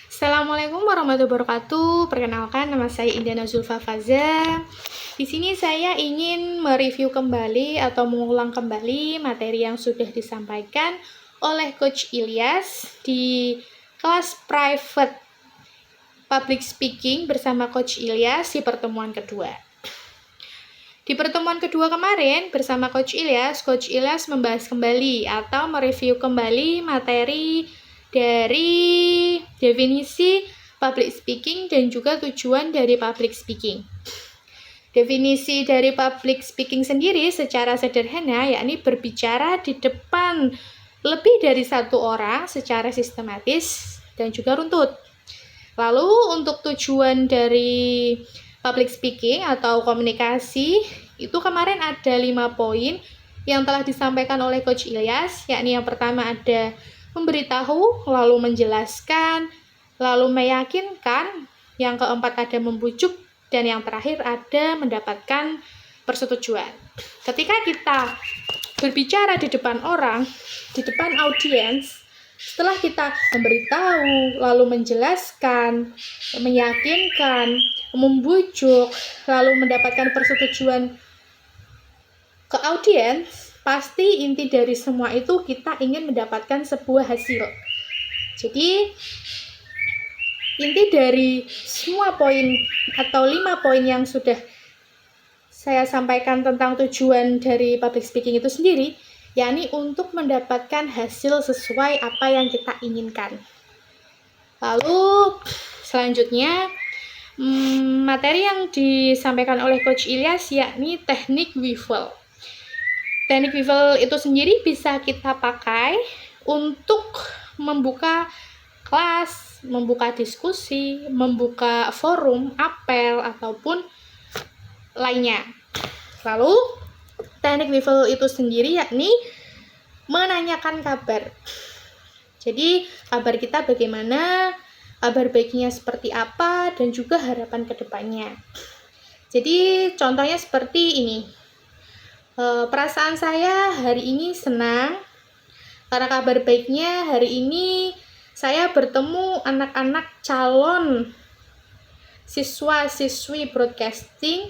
Assalamualaikum warahmatullahi wabarakatuh. Perkenalkan, nama saya Indana Zulfa Faza. Di sini saya ingin mereview kembali atau mengulang kembali materi yang sudah disampaikan oleh Coach Ilyas di kelas private public speaking bersama Coach Ilyas di pertemuan kedua. Di pertemuan kedua kemarin bersama Coach Ilyas membahas kembali atau mereview kembali materi dari definisi public speaking dan juga tujuan dari public speaking. Definisi dari public speaking sendiri secara sederhana yakni berbicara di depan lebih dari satu orang secara sistematis dan juga runtut. Lalu untuk tujuan dari public speaking atau komunikasi itu kemarin ada 5 poin yang telah disampaikan oleh Coach Ilyas, yakni yang pertama ada memberitahu, lalu menjelaskan, lalu meyakinkan, yang keempat ada membujuk, dan yang terakhir ada mendapatkan persetujuan. Ketika kita berbicara di depan orang, di depan audiens, setelah kita memberitahu, lalu menjelaskan, meyakinkan, membujuk, lalu mendapatkan persetujuan ke audiens, pasti inti dari semua itu kita ingin mendapatkan sebuah hasil. Jadi, inti dari semua poin atau 5 poin yang sudah saya sampaikan tentang tujuan dari public speaking itu sendiri, yakni untuk mendapatkan hasil sesuai apa yang kita inginkan. Lalu, selanjutnya, materi yang disampaikan oleh Coach Ilyas yakni teknik Wivel. Teknik Wivel itu sendiri bisa kita pakai untuk membuka kelas, membuka diskusi, membuka forum, apel, ataupun lainnya. Lalu, teknik Wivel itu sendiri yakni menanyakan kabar. Jadi, kabar kita bagaimana, kabar baiknya seperti apa, dan juga harapan ke depannya. Jadi, contohnya seperti ini. Perasaan saya hari ini senang, karena kabar baiknya hari ini saya bertemu anak-anak calon siswa-siswi broadcasting,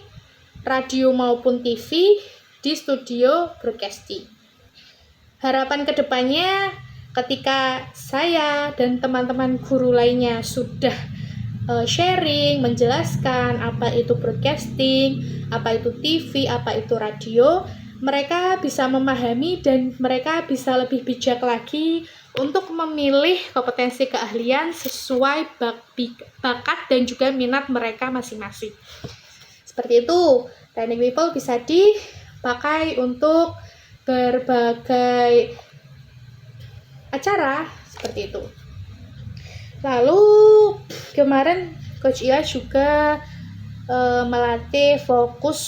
radio maupun TV di studio broadcasting. Harapan kedepannya ketika saya dan teman-teman guru lainnya sudah sharing, menjelaskan apa itu broadcasting, apa itu TV, apa itu radio, mereka bisa memahami dan mereka bisa lebih bijak lagi untuk memilih kompetensi keahlian sesuai bakat dan juga minat mereka masing-masing. Seperti itu, teknik Wivel bisa dipakai untuk berbagai acara seperti itu. Lalu kemarin Coach Ilyas juga melatih fokus,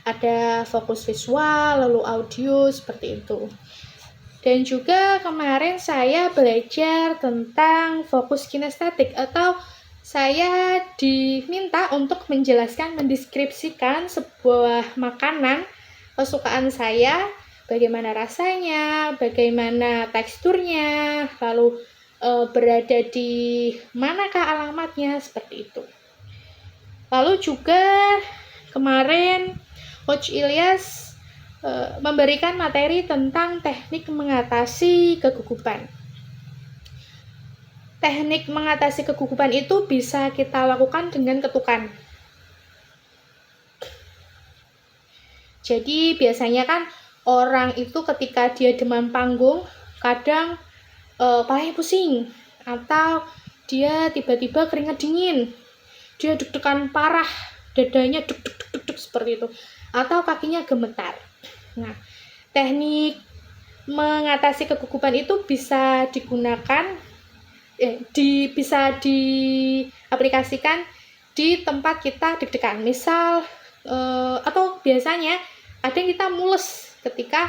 ada fokus visual, lalu audio seperti itu. Dan juga kemarin saya belajar tentang fokus kinestetik atau saya diminta untuk menjelaskan, mendeskripsikan sebuah makanan kesukaan saya, bagaimana rasanya, bagaimana teksturnya, lalu berada di manakah alamatnya, seperti itu. Lalu juga kemarin Coach Ilyas memberikan materi tentang teknik mengatasi kegugupan. Teknik mengatasi kegugupan itu bisa kita lakukan dengan ketukan. Jadi biasanya kan orang itu ketika dia demam panggung, kadang kepalanya pusing, atau dia tiba-tiba keringat dingin, dia deg-degan parah, dadanya deg-deg seperti itu, atau kakinya gemetar. Nah, teknik mengatasi kegugupan itu bisa digunakan, bisa diaplikasikan di tempat kita deg-degan. Misal, atau biasanya ada yang kita mules ketika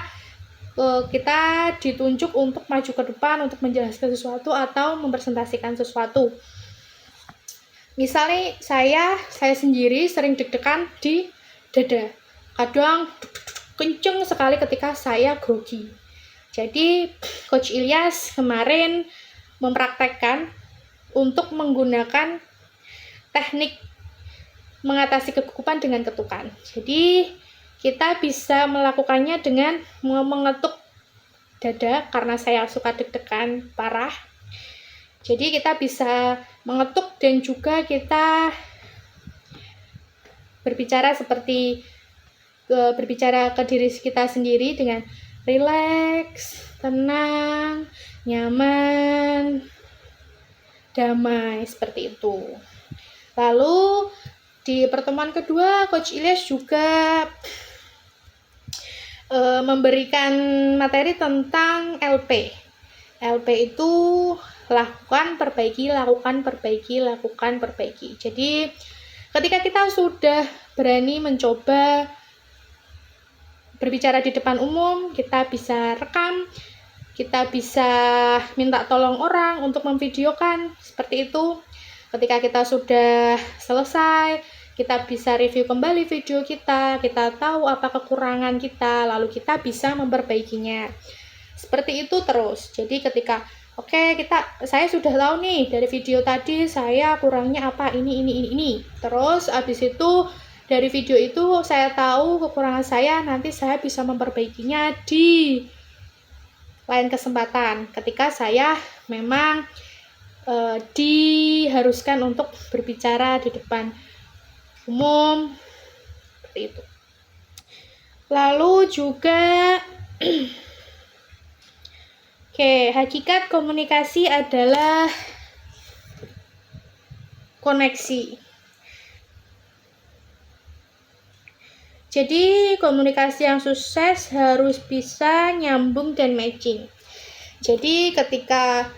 kita ditunjuk untuk maju ke depan untuk menjelaskan sesuatu atau mempresentasikan sesuatu. Misalnya saya sendiri sering deg-degan di dada, kadang kenceng sekali ketika saya grogi. Jadi Coach Ilyas kemarin mempraktekkan untuk menggunakan teknik mengatasi kegugupan dengan ketukan. Jadi kita bisa melakukannya dengan mengetuk dada, karena saya suka deg-degan parah. Jadi kita bisa mengetuk dan juga kita berbicara ke diri kita sendiri dengan rileks, tenang, nyaman, damai, seperti itu. Lalu di pertemuan kedua, Coach Ilyas juga memberikan materi tentang LP. LP itu lakukan, perbaiki, lakukan, perbaiki, lakukan, perbaiki. Jadi ketika kita sudah berani mencoba berbicara di depan umum, kita bisa rekam, kita bisa minta tolong orang untuk memvideokan, seperti itu. Ketika kita sudah selesai, kita bisa review kembali video kita tahu apa kekurangan kita, lalu kita bisa memperbaikinya. Seperti itu terus. Jadi ketika saya sudah tahu nih dari video tadi saya kurangnya apa, ini. Terus habis itu dari video itu saya tahu kekurangan saya, nanti saya bisa memperbaikinya di lain kesempatan ketika saya memang diharuskan untuk berbicara di depan umum, seperti itu. Lalu juga hakikat komunikasi adalah koneksi. Jadi komunikasi yang sukses harus bisa nyambung dan matching. Jadi ketika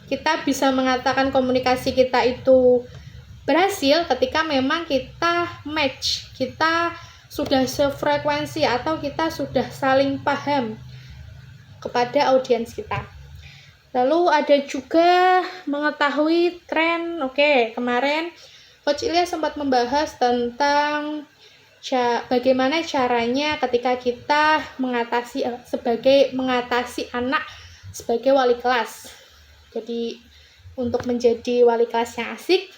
kita bisa mengatakan komunikasi kita itu berhasil ketika memang kita match, kita sudah sefrekuensi atau kita sudah saling paham kepada audiens kita. Lalu ada juga mengetahui tren. Kemarin Coach Ilyas sempat membahas tentang bagaimana caranya ketika kita mengatasi anak sebagai wali kelas. Jadi untuk menjadi wali kelas yang asik,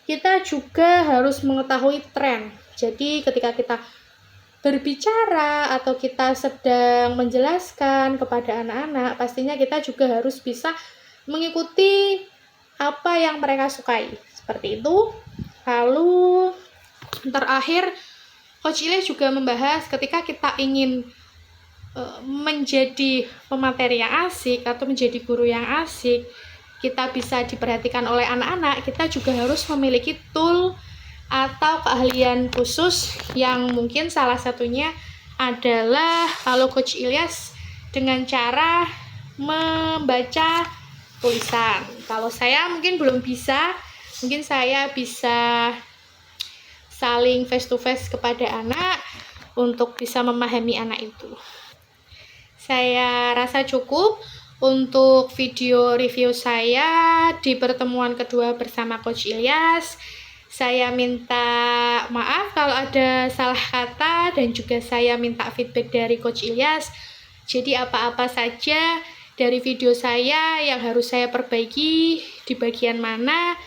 kita juga harus mengetahui tren. Jadi ketika kita berbicara atau kita sedang menjelaskan kepada anak-anak, pastinya kita juga harus bisa mengikuti apa yang mereka sukai. Seperti itu. Lalu terakhir, Coach Ilyas juga membahas ketika kita ingin menjadi pemateri yang asik atau menjadi guru yang asik, kita bisa diperhatikan oleh anak-anak, kita juga harus memiliki tool atau keahlian khusus yang mungkin salah satunya adalah kalau Coach Ilyas dengan cara membaca tulisan. Kalau saya mungkin belum bisa, mungkin saya bisa saling face to face kepada anak untuk bisa memahami anak itu. Saya rasa cukup untuk video review saya di pertemuan kedua bersama Coach Ilyas. Saya minta maaf kalau ada salah kata dan juga saya minta feedback dari Coach Ilyas. Jadi apa-apa saja dari video saya yang harus saya perbaiki di bagian mana.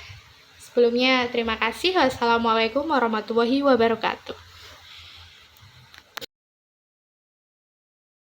Sebelumnya terima kasih. Wassalamualaikum warahmatullahi wabarakatuh.